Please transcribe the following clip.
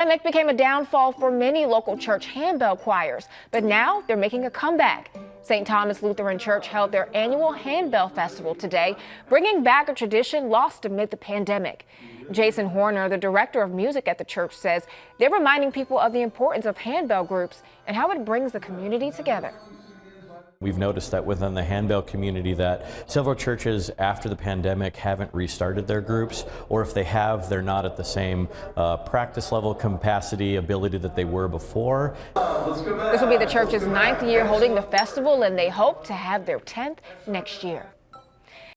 Pandemic became a downfall for many local church handbell choirs, but now they're making a comeback. St. Thomas Lutheran Church held their annual handbell festival today, bringing back a tradition lost amid the pandemic. Jason Horner, the director of music at the church, says they're reminding people of the importance of handbell groups and how it brings the community together. We've noticed that within the handbell community that several churches after the pandemic haven't restarted their groups, or if they have, they're not at the same practice level, capacity, ability that they were before. This will be the church's 9th year holding the festival, and they hope to have their 10th next year.